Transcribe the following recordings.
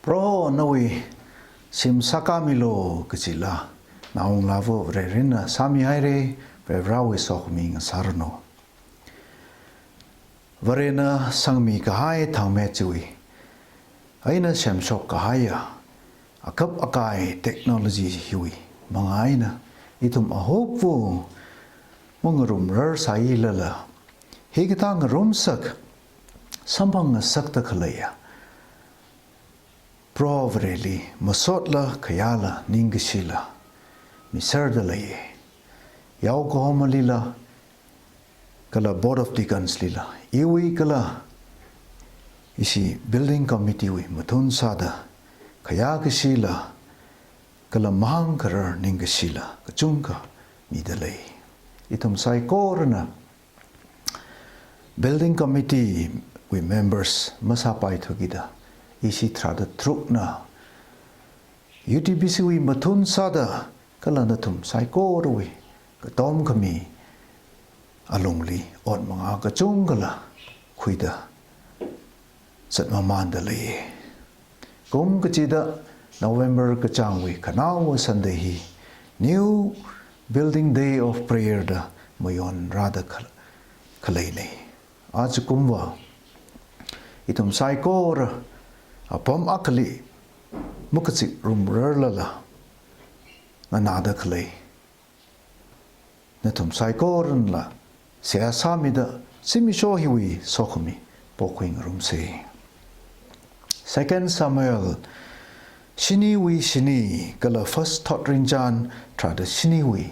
Pro noi sim sakamilo kachila naung lavo rerina sami haire vevrawi sohming sarno varena sangmi kahai thangme chui aina semsok kahaya akap akai technology hiwi mangaina itum ahopvu mungarum rar sai lala higitang rumsak sambang sakta khalaya Provreli masotla kayala ningshila misardalaye yaukohoma lila kala board of deacons lila iwi kala isi building committee wi mathun sada kaya kashila kala mahang karar ningshila kachungka midalay itum sai korna building committee wi members masapai thugida isi trada trukna UTBC wi mathun sada kala nathum saiko roi katom kami alungli on mga kachung kala khuida sat mamandali kum kachida November kachangwi kanaw Sunday hi new building day of prayer da mayon rada kalaini aj kumwa itum saikor apom akali mukatsi rumrlala nada kalai natum saikoran la siasamida simisho hiwi sokumi pokwing rumse 2 Samuel shini wi shini kala first thought rinjan trada shini wi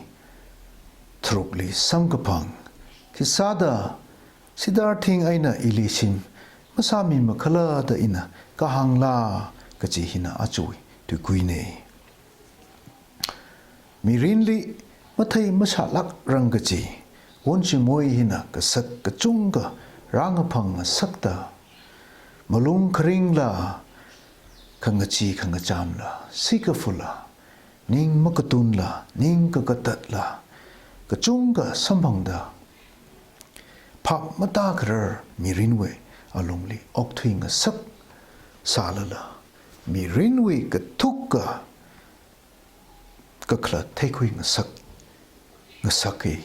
trukli samgapang kisada Cedarthing aina Ili shim masami makhala da ina kahangla kachi hina achui tu kuine mirinli mathai masalak rangachi wonchi moi hina kasak kachunga rangaphang sakta malung kringla kangachi kangachamla sikafula ning makatunla ning kakatatla kachunga sambangda phap mata krar mirinwe alungli okthuing sak salala mirinwe kathukka kakla thekhui ngasaki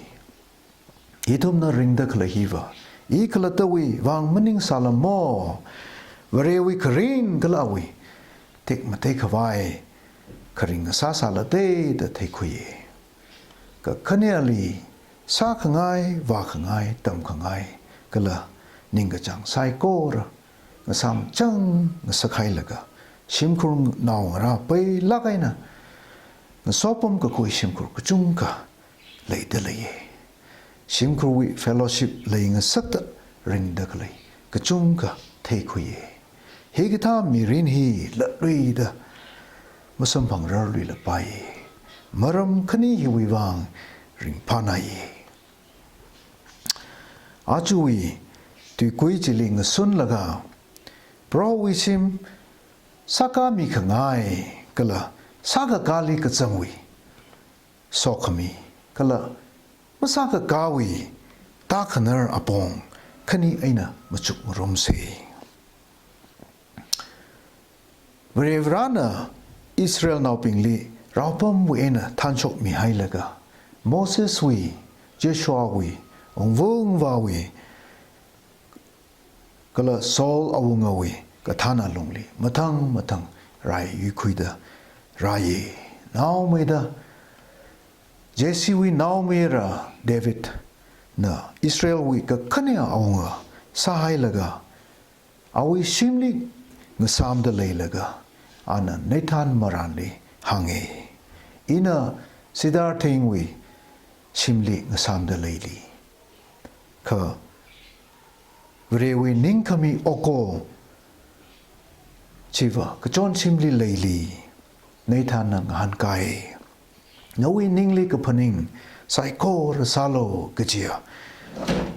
idumna ringda kla hiwa ikla tawi wang maning salamo warewi karin kalawi tek mate khawai karing sa salate da thekhui ka khaniali sa khangai wa khangai tam khangai kala ninga chang sai kor ngasam chang ngasakhai laga shimkhur naw ra pai lagaina sopom ka koi shimkur kuchung ka leida leye shimkur wi fellowship leinga sakta ringda kalai kuchung ka thei khuye hegita mirin hi la luida masam phang rar lui la pai maram khani hi wi wang ring phanai achui tu koi chiling sun laga pro wi sim saka mi khangai kala saga kali ka changwi sokhami kala masaka kawi ta khanar apong khani aina machuk romse Vrevrana Israel now pingli raupam wi ena thanchok mi hailaga Moses wi Joshua wi ongwong wa wi kala Saul awunga wi ka thana lungli matang rai yu khuida Raye now meda Jesse we now mera David na Israel we ka khania aunga sahai laga awi shimli ngasam da lei laga ana Nathan marani hange ina Cedarthing we shimli ngasam da leili ka vrewi ningkami oko chiva ka chon shimli leili Nathan nang hankai nawi ningli ka phaning saiko rasalo kajia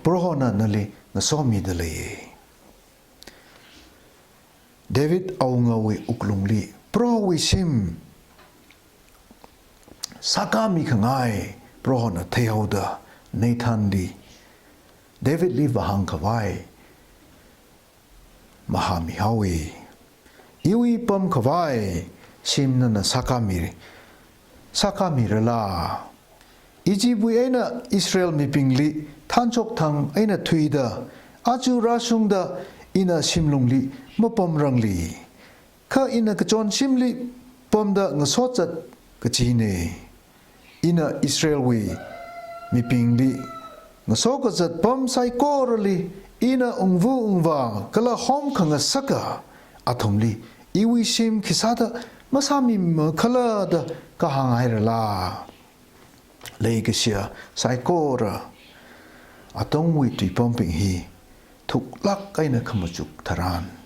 prohona nali ngasomi dale David aungawi uklungli prowi sim sakami khangai prohona theyauda Nathan di David li bahang khawai mahami hawi iwi pam khawai shim na sakami rela Ijibui aina Israel mipingli thanchok thang aina thuida aju rasungda ina shimlungli mapam rangli kha ina kachon shimli pomda ngasochat kachine ina Israel we mipingli ngasokazat pom sai korali ina ungwu ungwa kala hom khanga saka athomli iwi shim kisada masami makhala da kahangairala legasia saikora atong wi ti pumping hi thuk lak kaina khamachuk tharan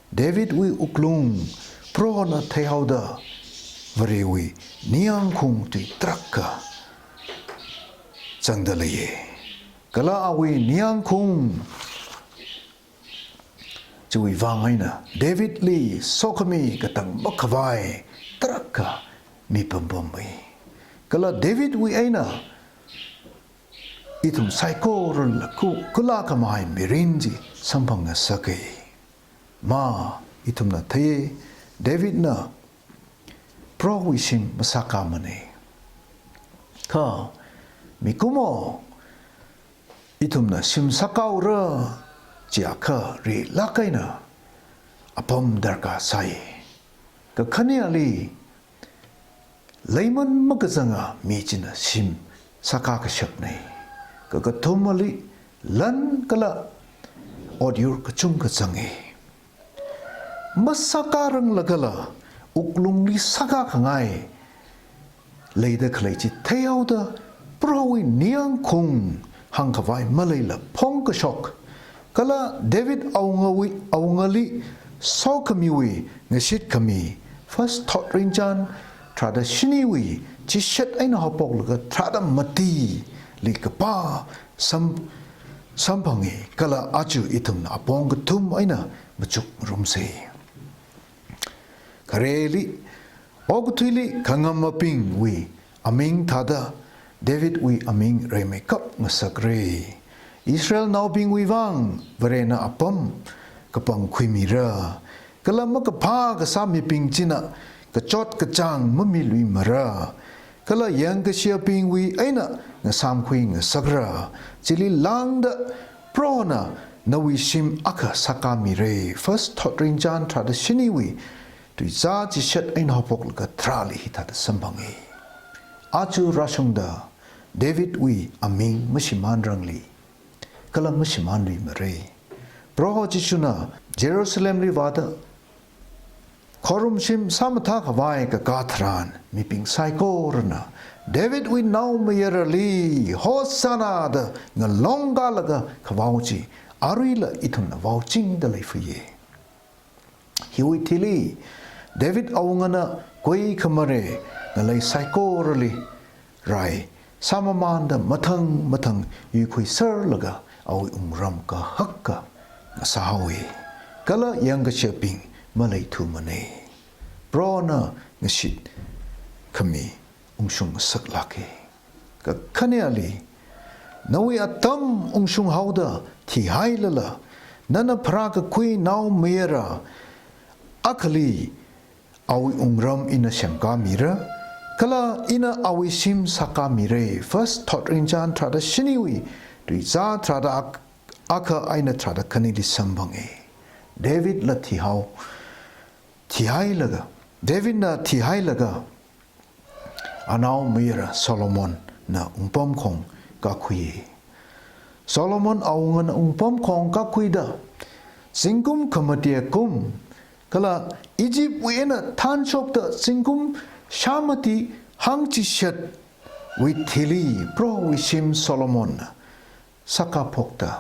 David wi uklung prona thehauda varewi niang khung ti trakka changdalaye kala awi niang khung chui wangaina David Lee sokami katang makhawai trakka mi pambombai kala David wi aina itum saiko rul ku kula kamai mirinji sampanga sakai มาอิทุมนะเทเดวิดนะเพราะวิชิมมาสักกามันเองข้ามีกุโมอิทุมนะชิมสักกาวเรจีอาข้ารีลักไกนะอปมดาร์กาไซก็ขันยาลีเลยมันมักจะงามีจินะชิมสักกากชับเนี่ยก็กระทุมมาลีลันก็ละออดิวกจุงก็จังเอมาสักการังละก็ละอุกลุงลีสักกาขังไงเลยเด็กเลยจิเที่ยวเดอเพราะวิเนียงคงหังขวายมาเลยละพงกช็อกก็ละเดวิดเอาเงลีสอขมิวิเงชิดขมี first thought ริงจันทราดชินีวิจิเช็ดไอ้หน้าปกเลยก็ทราดมาตีลิกป้าสัมพังเอก็ละอาจูอิทุมนะปองกทุมไอ้น่ะมาจุกรุมเซคาเรลิออกทุลิขังมาปิงวิอามิงทัดาเดวิดวิอามิงเรเมกับมาสักเรอิสราเอลนาวปิงวิวังเวเรน่าอปมกับปังคุยมีระก็ละมักพากสามีปิงจินะก็จอดกระจังมมีลุยมาระก็ละยังก็เชียปิงวิไอ้น่ะงสามคุยงสักระจิลิลังเดโปรน่ะนวิชิมอักสักามีเร first thought ริงจานทราดชินีวิตุยซาจิเช็ดไอ้หน้าปกลก็ทราลิฮิตาดสัมพังเออาจูราชงดาเดวิดวิอามิงไม่ชิมันรังลีก็ละไม่ชิมันลีมาเรเพราะจิชุนะเยรูซาเล็มรีวาดขอรุมชิมสามทักวายกับกาทรานมีปิงไซโกรนะเดวิดวินนาวเมียร์ลีโฮสานาดงลงกาลกะขวาวจีอาริลอิทุนวาวจิงเดลัยฟุเยฮิวิทิลีเดวิดเอาเงินกุยขมเรงเลยไซโกรลีไรสามมันดมาทังยูคุยเซอร์ลกะเอารัมกะฮักกะสาวีก็ละยังกะเชปิงมาเลยทูมันเอเพราะน่ะงชิดขมีชุงสักลักเอก็ขันยาลีนวิอัตมชุงฮาวดาที่ไฮละละนั่นพระกคุยนาวเมียระอัคลีเอารัมอินะเชมกามีระก็ละอินะเอาชิมสักกามีเร first thought รินจานทราดชินีวิดุยซาทราดอักไอนะทราดคันิลิสัมบังเอเดวิดละที่ฮาวที่ไฮละก็เดวิดน่ะที่ไฮละก็อานาวมีระโซโลมอนน่ะปอมของกักคุยโซโลมอนเอาเงินปอมของกักคุยดาสิงคุมขมเตียกุมก็ละอียิปต์เวน่ะท่านชอบดาสิงคุมชามติฮังจิเชตวิทิลีโปรวิชิมโซโลมอนสักพกดา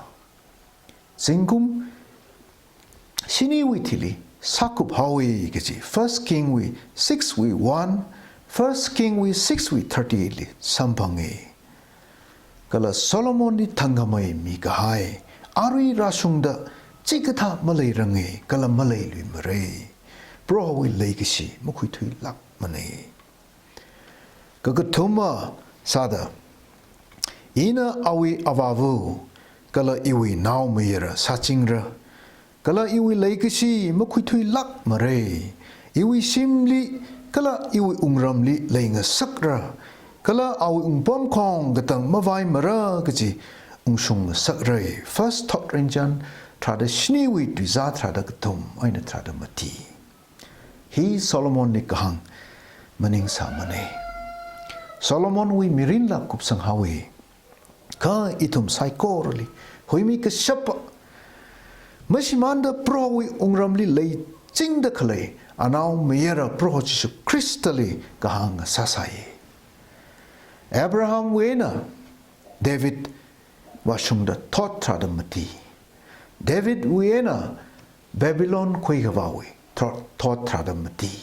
สิงคุมชินีวิทิลีสักุบฮาวีก็จี first king วิ6วิ1 first king วิ6วิ38ลิสัมพังเอก็ละโซโลมอนนี่ทั้งกำไม่มีกหายอารีราชุงดาจิกตามาเลยรังเอก็ละมาเลยลุยมาเรเพราะวิเลยกิชีมุขุยทุยลักมันเอก็กทุมาซาดาอินาอาวิอาวาวูก็ละอีวินาวเมียระสัจิงระก็ละอีวิเลยกิชีมุขุยทุยลักมาเรอีวิชิมลีก็ละอีวิรัมลีเลยงสักระก็ละเอาปอมของกตังมาไว้มาระก็จีชุงสักเร first thought รินจันทราดชินีวิดุซาทราดกตุมไอเนทราดมาตีฮีโซโลมอนนิกหังมันิงสามันเอโซโลมอนวิมิรินลักกุบสังฮาวีข้าอิทุมไซโกรลีหอยมีกษับไม่ใช่มันเดโปรวิรัมลีเลยจริงเด็กเลยอันเอาเมียระโปรจิสุคริสต์ลีกหังซาไซอับราฮัมเวน่ะเดวิดว่าชุงเดทอดทราดมาตีเดวิดเวน่ะบาบิลอนคุยกับว่าวิทอดทราดมาตี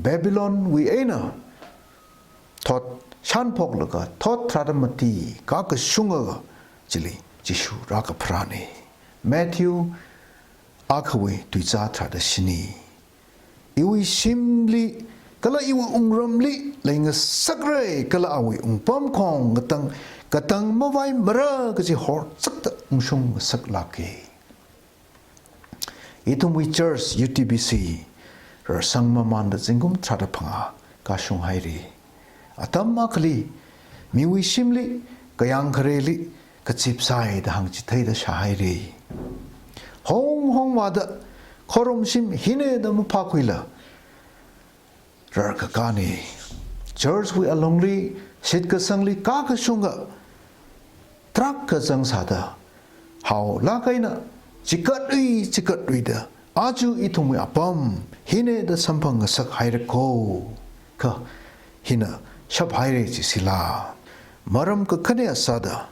บาบิลอนเวน่ะทอดชันพกแล้วก็ทอดทราดมาตีก็กชุงจิลิจิชูรักพระเนแมทธิวอาควีตุจาทราดชินีอีวิชิมลีก็ละอีวิรัมลีเลยงสักเรก็ละเอาวิปอมของกตังมาไว้มาระก็จะหอดสักตะชุงสักลักเอ itum we church UTBC sang maman da jingum thada phanga Kashung hairi atam makli miwi shimli kayang khareli kachip sai da hang chi thai da shairi hong wada khorom shim hine da mu phakuila rar ka kani church we alongli sit ka sangli ka shunga trak ka jang sada how la kaina chikatui da aju itum we apam hine da sampang sak haire ko ka hina shab haire chi sila maram ka khane asada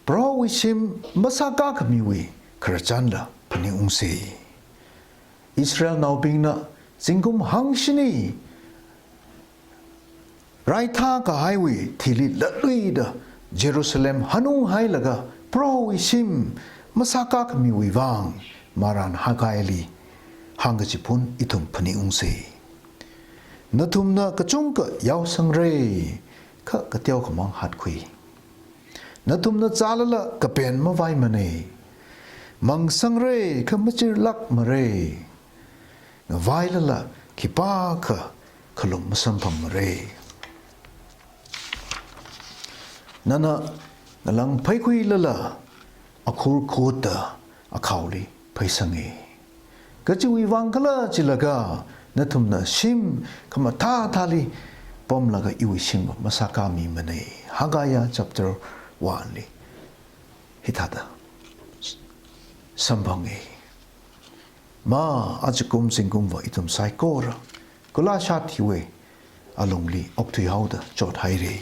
pro we shim masaka kamiwi kharchanla pani ungse Israel now being na jingum hangshini raitha ka highway thili latui da Jerusalem hanu hai laga pro we shim masaka kamiwi vang maran hagaili hangaji pun itum pani ungse nathumna kachung ka yaw sangre ka katyau kamang hat khui nathumna chalala ka pen ma vai mane mang sangre ka machir lak mare vailala kipa ka khalum masampam mare nana ngalang phai khui lala akhur khota akhawli phaisangi kachiwi wangkala chilaga nathumna shim kama thali pomlaga iwi shim masaka mi mane hagaya chapter 1 li hitada sambangi ma ajukum singum wa itum saikora kula shathiwe alongli optui hauda chot haire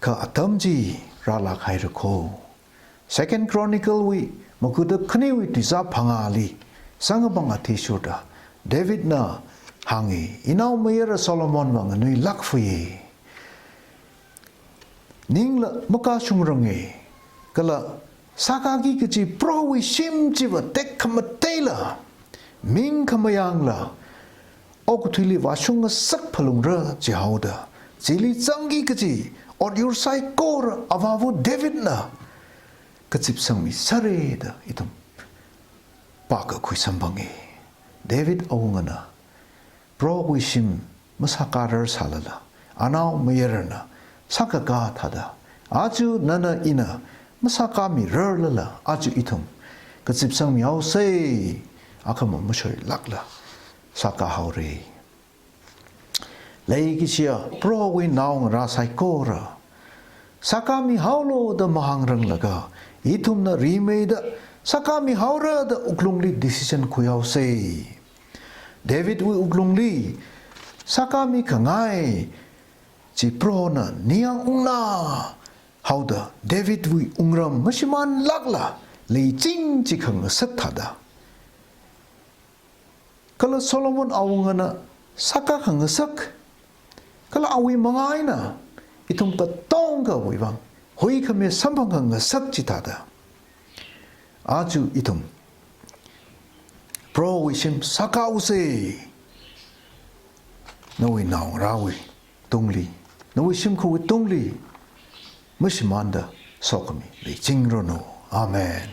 ka atamji rala khairako second chronicle we makuda khnewi tisa phangali sangabanga tishuda David na hangi inaw mayera Solomon wang nui lakfuye ningla makashung range kala sakagi kichi prowi shim jiwa tek kamatela ming kamayangla okuthili washunga sak phalungra jihauda jili changi kichi or your sai kor avavu David na kachip sangmi sareda itum paka khui sambangi David awungana pro wishim masakarar salala anaw mayerana sakaka thada aju nana ina masakami rarlala aju itum kachip sangmi awse akama mushoy lakla saka haure lay kisia pro wi naung ra sai kora sakami haulo da mahangrang laga itum na remade sakami haura da uklungli decision kuyau se David wi uklungli sakami kangai chi pro na niang ungna hauda David wi ungram mashiman lakla le ching chi khang sak thada kala Solomon awungana saka khang sak kala awi mangai na itum ka tongga wi bang hoi khame sambang khang sak chi thada aju itum pro wishim saka use nowi naung rawi tungli nowi shim khu tungli mashimanda sokami le jingro no amen